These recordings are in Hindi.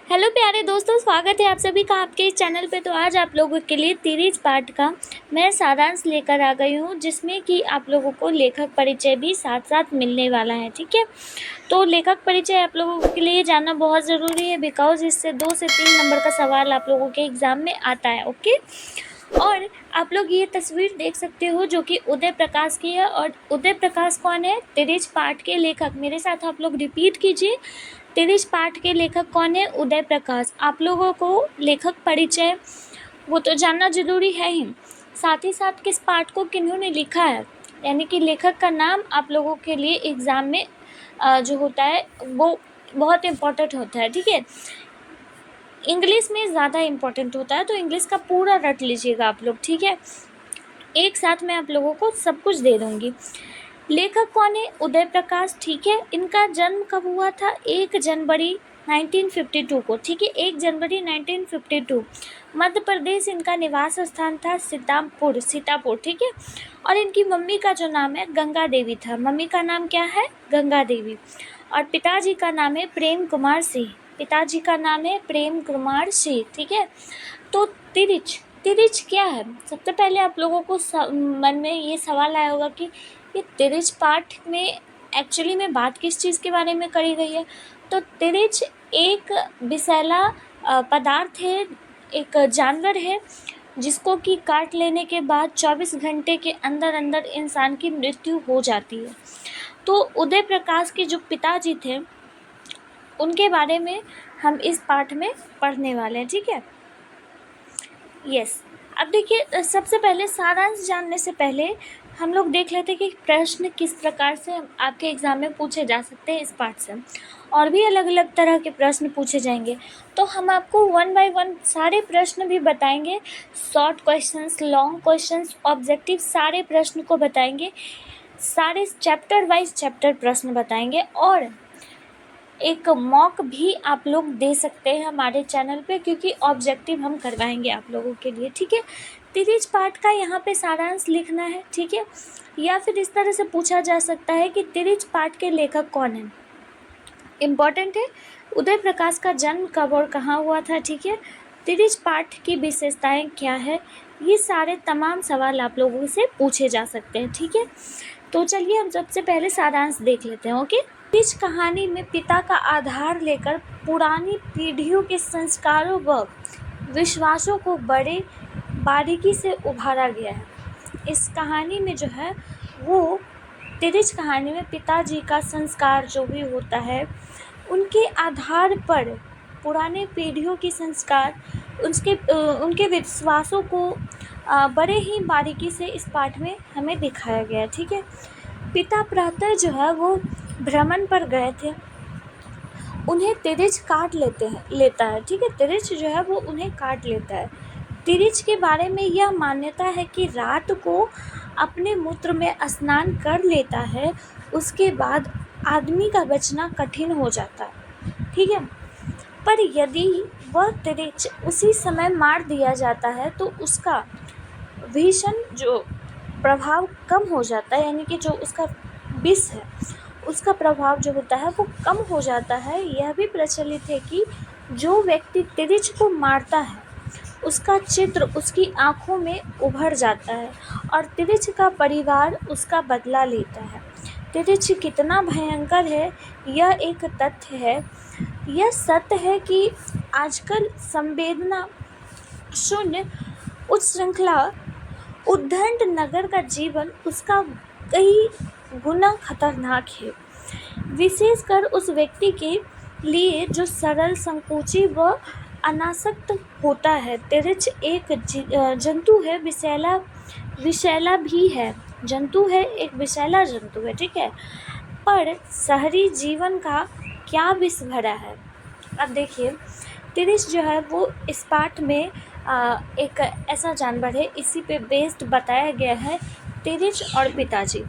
हेलो प्यारे दोस्तों, स्वागत है आप सभी का आपके इस चैनल पे। तो आज आप लोगों के लिए 30 पार्ट का मैं सारांश लेकर आ गई हूँ, जिसमें कि आप लोगों को लेखक परिचय भी साथ साथ मिलने वाला है। ठीक है, तो लेखक परिचय आप लोगों के लिए जानना बहुत ज़रूरी है, बिकॉज इससे 2 से 3 नंबर का सवाल आप लोगों के एग्ज़ाम में आता है। ओके, और आप लोग ये तस्वीर देख सकते हो जो कि उदय प्रकाश की है। और उदय प्रकाश कौन है? 30 पार्ट के लेखक। मेरे साथ आप लोग रिपीट कीजिए, 30 पार्ट के लेखक कौन है? उदय प्रकाश। आप लोगों को लेखक परिचय वो तो जानना जरूरी है ही, साथ ही साथ किस पार्ट को किन्होंने लिखा है, यानी कि लेखक का नाम आप लोगों के लिए एग्ज़ाम में जो होता है वो बहुत इम्पोर्टेंट होता है। ठीक है, इंग्लिश में ज़्यादा इम्पोर्टेंट होता है, तो इंग्लिश का पूरा रट लीजिएगा आप लोग। ठीक है, एक साथ मैं आप लोगों को सब कुछ दे दूँगी। लेखक कौन है? उदय प्रकाश। ठीक है, इनका जन्म कब हुआ था? 1 जनवरी 1952 को। ठीक है, 1 जनवरी 1952 मध्य प्रदेश इनका निवास स्थान था, सीतापुर। ठीक है, और इनकी मम्मी का जो नाम है गंगा देवी था। मम्मी का नाम क्या है? गंगा देवी। और पिताजी का नाम है प्रेम कुमार सिंह। पिताजी का नाम है प्रेम कुमार सिंह। ठीक है, तो तिरिच क्या है? सबसे पहले आप लोगों को मन में ये सवाल आया होगा कि ये 30 पार्ट में एक्चुअली में बात किस चीज़ के बारे में करी गई है। तो तिरिच एक विषैला पदार्थ है, एक जानवर है जिसको कि काट लेने के बाद 24 घंटे के अंदर अंदर इंसान की मृत्यु हो जाती है। तो उदय प्रकाश के जो पिताजी थे उनके बारे में हम इस पाठ में पढ़ने वाले हैं। ठीक है, यस। अब देखिए, सबसे पहले सारांश जानने से पहले हम लोग देख लेते हैं कि प्रश्न किस प्रकार से आपके एग्ज़ाम में पूछे जा सकते हैं इस पाठ से। और भी अलग अलग तरह के प्रश्न पूछे जाएंगे, तो हम आपको 1 बाय 1 सारे प्रश्न भी बताएंगे। Short questions, long questions, objective सारे प्रश्न को बताएंगे, सारे चैप्टर वाइज चैप्टर प्रश्न बताएंगे। और एक मॉक भी आप लोग दे सकते हैं हमारे चैनल पे, क्योंकि ऑब्जेक्टिव हम करवाएंगे आप लोगों के लिए। ठीक है, 30 पार्ट का यहाँ पे सारांश लिखना है। ठीक है, या फिर इस तरह से पूछा जा सकता है कि 30 पार्ट के लेखक कौन है। इम्पॉर्टेंट है, उदय प्रकाश का जन्म कब और कहाँ हुआ था। ठीक है, 30 पार्ट की विशेषताएं क्या है, ये सारे तमाम सवाल आप लोगों से पूछे जा सकते हैं। ठीक है, तो चलिए हम सबसे पहले सारांश देख लेते हैं। ओके, इस कहानी में पिता का आधार लेकर पुरानी पीढ़ियों के संस्कारों व विश्वासों को बड़े बारीकी से उभारा गया है। इस कहानी में जो है वो तिरिच कहानी में पिताजी का संस्कार जो भी होता है उनके आधार पर पुराने पीढ़ियों के संस्कार, उनके विश्वासों को बड़े ही बारीकी से इस पाठ में हमें दिखाया गया है। ठीक है, पिता प्रातः जो है वो भ्रमण पर गए थे, उन्हें तिरिच काट लेता है। ठीक है, तिरिच जो है वो उन्हें काट लेता है। तिरिच के बारे में यह मान्यता है कि रात को अपने मूत्र में स्नान कर लेता है, उसके बाद आदमी का बचना कठिन हो जाता है। ठीक है, पर यदि वह तिरिच उसी समय मार दिया जाता है तो उसका भीषण जो प्रभाव कम हो जाता है, यानी कि जो उसका विष है उसका प्रभाव जो होता है वो कम हो जाता है। यह भी प्रचलित है कि जो व्यक्ति तिरिच को मारता है उसका चित्र उसकी आँखों में उभर जाता है और तिरिच का परिवार उसका बदला लेता है। तिरिच कितना भयंकर है यह एक तथ्य है। यह सत्य है कि आजकल संवेदना शून्य उच्च श्रृंखला उद्दंड नगर का जीवन उसका कई गुना खतरनाक है, विशेषकर उस व्यक्ति के लिए जो सरल, संकोची व अनासक्त होता है। तिरिच एक जंतु है, विषैला भी है, जंतु है, एक विषैला जंतु है। ठीक है, पर शहरी जीवन का क्या विष भरा है। अब देखिए, तिरिच जो है वो इस पाठ में एक ऐसा जानवर है, इसी पे बेस्ड बताया गया है, तिरिच और पिताजी,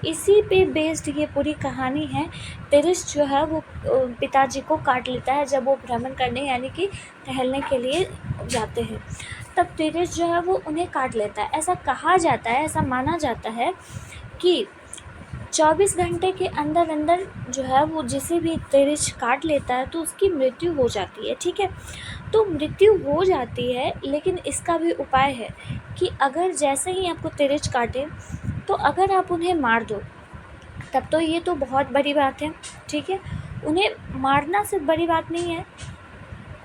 इसी पे बेस्ड ये पूरी कहानी है। तिरिच जो है वो पिताजी को काट लेता है जब वो भ्रमण करने यानी कि टहलने के लिए जाते हैं, तब तिरिच जो है वो उन्हें काट लेता है। ऐसा कहा जाता है, ऐसा माना जाता है कि 24 घंटे के अंदर अंदर जो है वो जिसे भी तिरिच काट लेता है तो उसकी मृत्यु हो जाती है, ठीक है। तो मृत्यु हो जाती है, लेकिन इसका भी उपाय है कि अगर जैसे ही आपको तिरिच काटे तो अगर आप उन्हें मार दो तब तो ये तो बहुत बड़ी बात है, ठीक है। उन्हें मारना सिर्फ बड़ी बात नहीं है,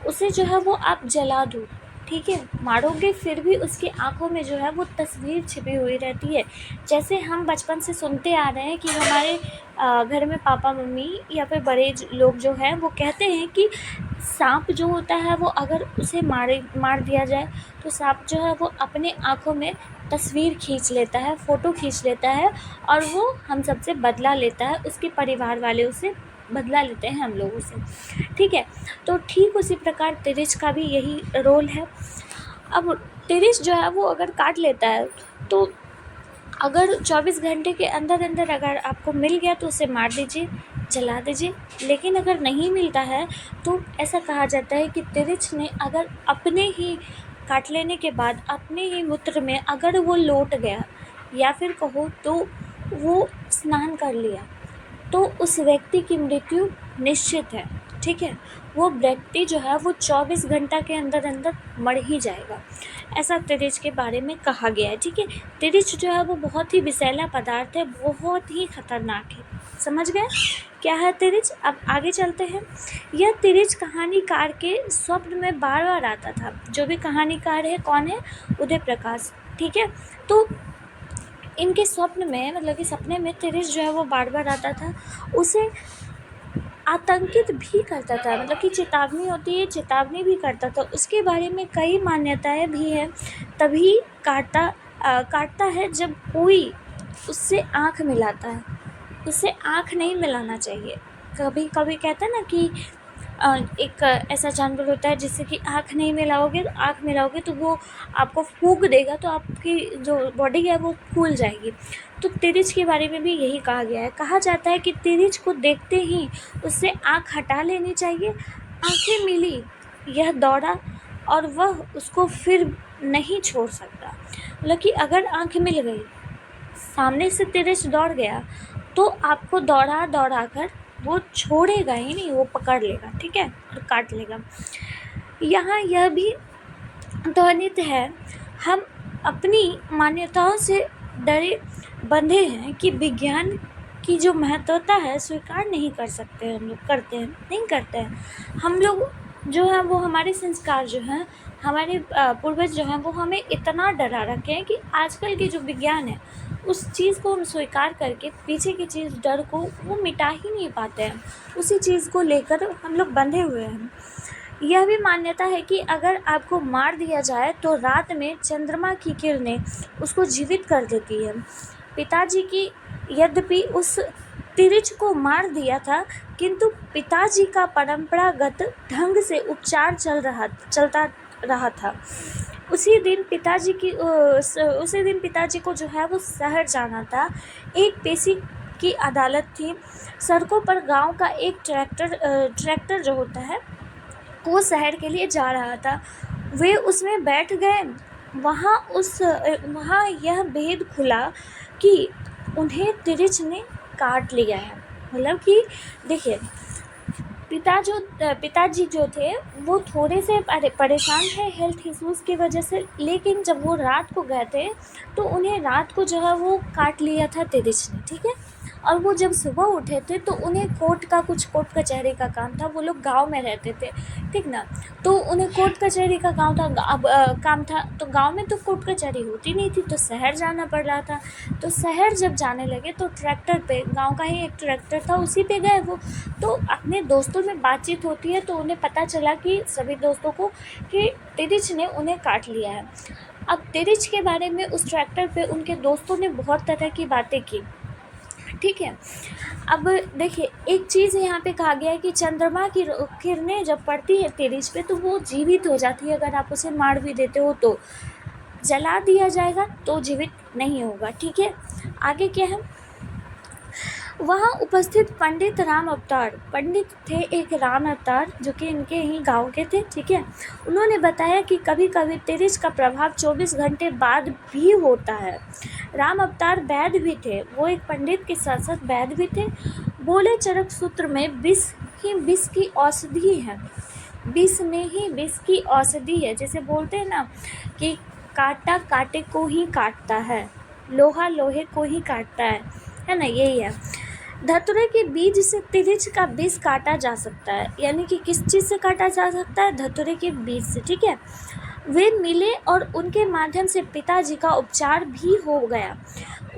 उसे जो है वो आप जला दो, ठीक है। मारोगे फिर भी उसकी आंखों में जो है वो तस्वीर छिपी हुई रहती है। जैसे हम बचपन से सुनते आ रहे हैं कि हमारे घर में पापा मम्मी या फिर बड़े लोग जो हैं वो कहते हैं कि सांप जो होता है वो अगर उसे मार दिया जाए तो सांप जो है वो अपने आँखों में तस्वीर खींच लेता है, फ़ोटो खींच लेता है और वो हम सबसे बदला लेता है, उसके परिवार वाले उसे बदला लेते हैं हम लोगों से, ठीक है। तो ठीक उसी प्रकार तिरिच का भी यही रोल है। अब तिरिच जो है वो अगर काट लेता है तो अगर 24 घंटे के अंदर अंदर अगर आपको मिल गया तो उसे मार दीजिए, जला दीजिए। लेकिन अगर नहीं मिलता है तो ऐसा कहा जाता है कि तिरिच ने अगर अपने ही काट लेने के बाद अपने ही मूत्र में अगर वो लौट गया या फिर कहो तो वो स्नान कर लिया तो उस व्यक्ति की मृत्यु निश्चित है, ठीक है। वो व्यक्ति जो है वो 24 घंटा के अंदर अंदर मर ही जाएगा, ऐसा तिरिच के बारे में कहा गया है, ठीक है। तिरिच जो है वो बहुत ही विषैला पदार्थ है, बहुत ही खतरनाक है, समझ गए क्या है तिरिच। अब आगे चलते हैं। यह तिरिच कहानीकार के स्वप्न में बार बार आता था। जो भी कहानीकार है कौन है, उदय प्रकाश, ठीक है। तो इनके स्वप्न में मतलब कि सपने में तिरिच जो है वो बार बार आता था, उसे आतंकित भी करता था, मतलब कि चेतावनी होती है, चेतावनी भी करता था। उसके बारे में कई मान्यताएं भी हैं। तभी काटता है जब कोई उससे आँख मिलाता है, उससे आँख नहीं मिलाना चाहिए। कभी कभी कहते हैं ना कि एक ऐसा जानवर होता है जिससे कि आँख नहीं मिलाओगे, तो आँख मिलाओगे तो वो आपको फूंक देगा तो आपकी जो बॉडी है वो फूल जाएगी। तो तिरिच के बारे में भी यही कहा गया है। कहा जाता है कि तिरिच को देखते ही उससे आँख हटा लेनी चाहिए। आँखें मिली, यह दौड़ा और वह उसको फिर नहीं छोड़ सकता। मतलब कि अगर आँख मिल गई, सामने से तिरिच दौड़ गया तो आपको दौड़ा कर वो छोड़ेगा ही नहीं, वो पकड़ लेगा, ठीक है, और काट लेगा। यहाँ यह भी ध्वनित है, हम अपनी मान्यताओं से डरे बंधे हैं कि विज्ञान की जो महत्वता है स्वीकार नहीं कर सकते, हम लोग करते हैं नहीं करते हैं। हम लोग जो है वो हमारे संस्कार जो हैं, हमारे पूर्वज जो हैं वो हमें इतना डरा रखे हैं कि आजकल की जो विज्ञान है उस चीज़ को हम स्वीकार करके पीछे की चीज़ डर को वो मिटा ही नहीं पाते हैं, उसी चीज़ को लेकर हम लोग बंधे हुए हैं। यह भी मान्यता है कि अगर आपको मार दिया जाए तो रात में चंद्रमा की किरणें उसको जीवित कर देती है। पिताजी की यद्यपि उस तिरिच को मार दिया था, किंतु पिताजी का परंपरागत ढंग से उपचार चलता रहा था। उसी दिन पिताजी को जो है वो शहर जाना था। एक पेशी की अदालत थी। सड़कों पर गांव का एक ट्रैक्टर जो होता है वो शहर के लिए जा रहा था। वे उसमें बैठ गए। वहाँ यह भेद खुला कि उन्हें तिरिच ने काट लिया है। मतलब कि देखिए, पिताजी जो थे वो थोड़े से परेशान थे हेल्थ इश्यूज़ की वजह से, लेकिन जब वो रात को गए थे तो उन्हें रात को जो है वो काट लिया था तिरिच ने, ठीक है। और वो जब सुबह उठे थे तो उन्हें कोर्ट कचहरी का काम था। वो लोग गांव में रहते थे, ठीक ना, तो उन्हें कोर्ट कचहरी का काम था। तो गांव में तो कोर्ट कचहरी होती नहीं थी, तो शहर जाना पड़ रहा था। तो शहर जब जाने लगे तो ट्रैक्टर पे, गांव का ही एक ट्रैक्टर था, उसी पे गए वो। तो अपने दोस्तों में बातचीत होती है तो उन्हें पता चला कि सभी दोस्तों को कि तिरिच ने उन्हें काट लिया है। अब तिरिच के बारे में उस ट्रैक्टर पे उनके दोस्तों ने बहुत तरह की बातें की, ठीक है। अब देखिए, एक चीज़ यहाँ पे कहा गया है कि चंद्रमा की किरणें जब पड़ती है तिरिच पे तो वो जीवित हो जाती है। अगर आप उसे मार भी देते हो तो जला दिया जाएगा तो जीवित नहीं होगा, ठीक है। आगे क्या है, वहाँ उपस्थित पंडित राम अवतार, पंडित थे एक राम अवतार जो कि इनके ही गांव के थे, ठीक है। उन्होंने बताया कि कभी कभी तिरिच का प्रभाव 24 घंटे बाद भी होता है। राम अवतार वैद्य भी थे, वो एक पंडित के साथ साथ वैद्य भी थे। बोले चरक सूत्र में विष ही विष की औषधि है, विष में ही विष की औषधि है। जैसे बोलते हैं ना कि कांटा कांटे को ही काटता है, लोहा लोहे को ही काटता है ना, यही है। धतूरे के बीज से तिरिच का विष काटा जा सकता है, यानी कि किस चीज़ से काटा जा सकता है? धतूरे के बीज से, ठीक है। वे मिले और उनके माध्यम से पिताजी का उपचार भी हो गया।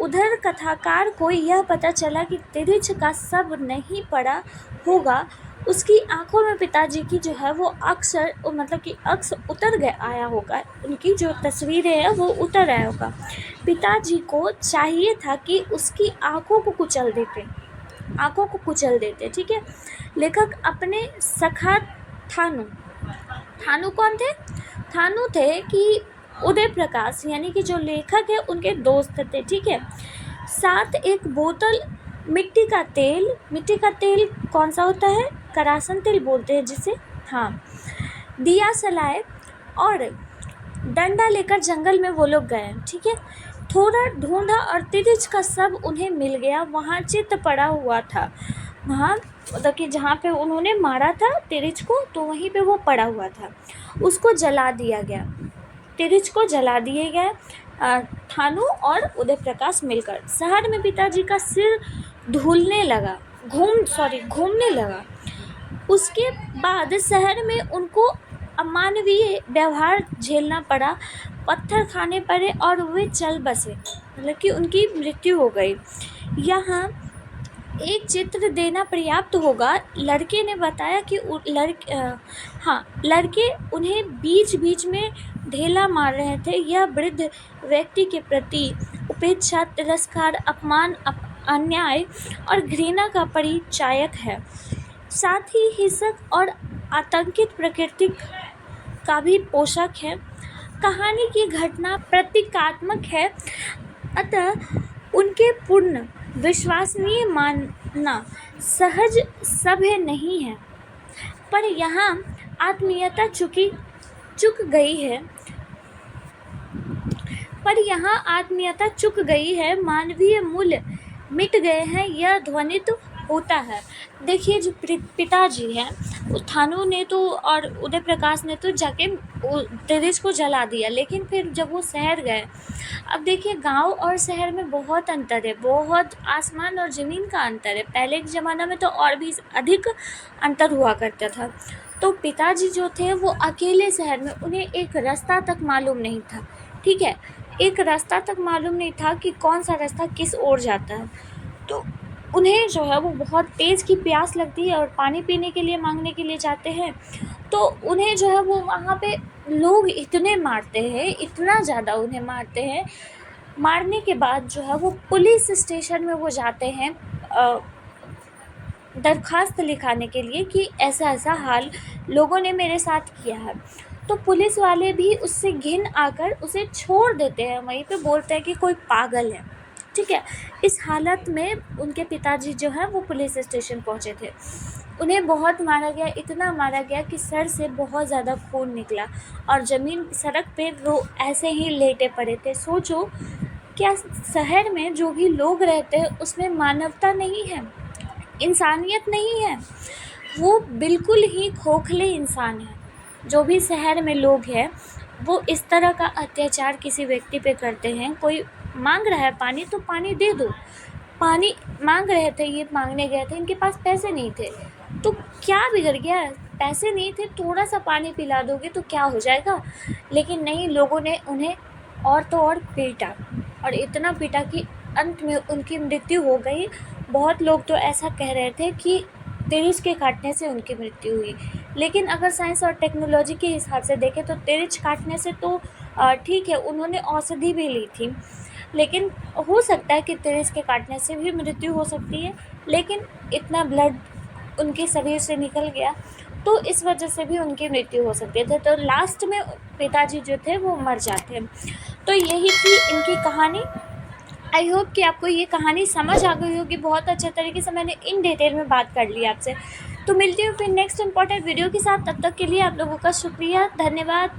उधर कथाकार को यह पता चला कि तिरिच का सब नहीं पड़ा होगा, उसकी आंखों में पिताजी की जो है वो अक्सर मतलब कि अक्स उतर गया आया होगा, उनकी जो तस्वीरें हैं वो उतर आया होगा। पिताजी को चाहिए था कि उसकी आंखों को कुचल देते, ठीक है। लेखक अपने सखा थानू कौन थे? थानू थे कि उदय प्रकाश, यानी कि जो लेखक है उनके दोस्त थे, ठीक है। साथ एक बोतल मिट्टी का तेल कौन सा होता है? करासन तेल बोलते हैं जिसे, हाँ, दिया सलाए और डंडा लेकर जंगल में वो लोग गए, ठीक है। थोड़ा ढूंढा और तिरिच का सब उन्हें मिल गया। वहाँ चित्त पड़ा हुआ था, वहाँ मतलब कि जहाँ पे उन्होंने मारा था तिरिच को, तो वहीं पे वो पड़ा हुआ था। उसको जला दिया गया, तिरिच को जला दिए गए थानू और उदय प्रकाश मिलकर। शहर में पिताजी का सिर घूमने लगा। उसके बाद शहर में उनको अमानवीय व्यवहार झेलना पड़ा, पत्थर खाने पड़े और वे चल बसे, मतलब कि उनकी मृत्यु हो गई। यहाँ एक चित्र देना पर्याप्त होगा। लड़के ने बताया कि लड़के उन्हें बीच बीच में ढेला मार रहे थे। यह वृद्ध व्यक्ति के प्रति उपेक्षा, तिरस्कार, अपमान, अन्याय और घृणा का परिचायक है। साथ ही हिंसक और आतंकित प्रकृति का भी पोषक है। कहानी की घटना प्रतीकात्मक है, अतः उनके पूर्ण विश्वसनीय मानना सहज सभ्य नहीं है। पर यहाँ आत्मीयता चुक गई है, मानवीय मूल्य मिट गए हैं, यह ध्वनित होता है। देखिए जो पिताजी हैं थानू ने तो और उदय प्रकाश ने तो जाके तिरिच को जला दिया, लेकिन फिर जब वो शहर गए, अब देखिए गांव और शहर में बहुत अंतर है, बहुत आसमान और ज़मीन का अंतर है। पहले के ज़माना में तो और भी अधिक अंतर हुआ करता था। तो पिताजी जो थे वो अकेले शहर में, उन्हें एक रास्ता तक मालूम नहीं था, ठीक है, एक रास्ता तक मालूम नहीं था कि कौन सा रास्ता किस ओर जाता है। तो उन्हें जो है वो बहुत तेज़ की प्यास लगती है और पानी पीने के लिए मांगने के लिए जाते हैं। तो उन्हें जो है वो वहाँ पे लोग इतने मारते हैं, इतना ज़्यादा उन्हें मारते हैं। मारने के बाद जो है वो पुलिस स्टेशन में वो जाते हैं दरख्वास्त लिखाने के लिए कि ऐसा ऐसा हाल लोगों ने मेरे साथ किया है। तो पुलिस वाले भी उससे घिन आकर उसे छोड़ देते हैं, वहीं पे बोलते हैं कि कोई पागल है, ठीक है। इस हालत में उनके पिताजी जो है वो पुलिस स्टेशन पहुंचे थे। उन्हें बहुत मारा गया, इतना मारा गया कि सर से बहुत ज़्यादा खून निकला और ज़मीन सड़क पे वो ऐसे ही लेटे पड़े थे। सोचो क्या शहर में जो भी लोग रहते हैं उसमें मानवता नहीं है, इंसानियत नहीं है, वो बिल्कुल ही खोखले इंसान हैं। जो भी शहर में लोग हैं वो इस तरह का अत्याचार किसी व्यक्ति पे करते हैं। कोई मांग रहा है पानी तो पानी दे दो, पानी मांग रहे थे, ये मांगने गए थे, इनके पास पैसे नहीं थे, तो क्या बिगड़ गया? पैसे नहीं थे, थोड़ा सा पानी पिला दोगे तो क्या हो जाएगा? लेकिन नहीं, लोगों ने उन्हें और तो और पीटा, और इतना पीटा कि अंत में उनकी मृत्यु हो गई। बहुत लोग तो ऐसा कह रहे थे कि तिरिच के काटने से उनकी मृत्यु हुई, लेकिन अगर साइंस और टेक्नोलॉजी के हिसाब से देखें तो तिरिच काटने से तो ठीक है, उन्होंने औषधि भी ली थी, लेकिन हो सकता है कि तिरिच के काटने से भी मृत्यु हो सकती है। लेकिन इतना ब्लड उनके शरीर से निकल गया तो इस वजह से भी उनकी मृत्यु हो सकती है। तो लास्ट में पिताजी जो थे वो मर जाते हैं। तो यही थी इनकी कहानी। आई होप कि आपको ये कहानी समझ आ गई होगी। बहुत अच्छे तरीके से मैंने इन डिटेल में बात कर ली आपसे। तो मिलती हूँ फिर नेक्स्ट इम्पॉर्टेंट वीडियो के साथ। तब तक के लिए आप लोगों का शुक्रिया, धन्यवाद।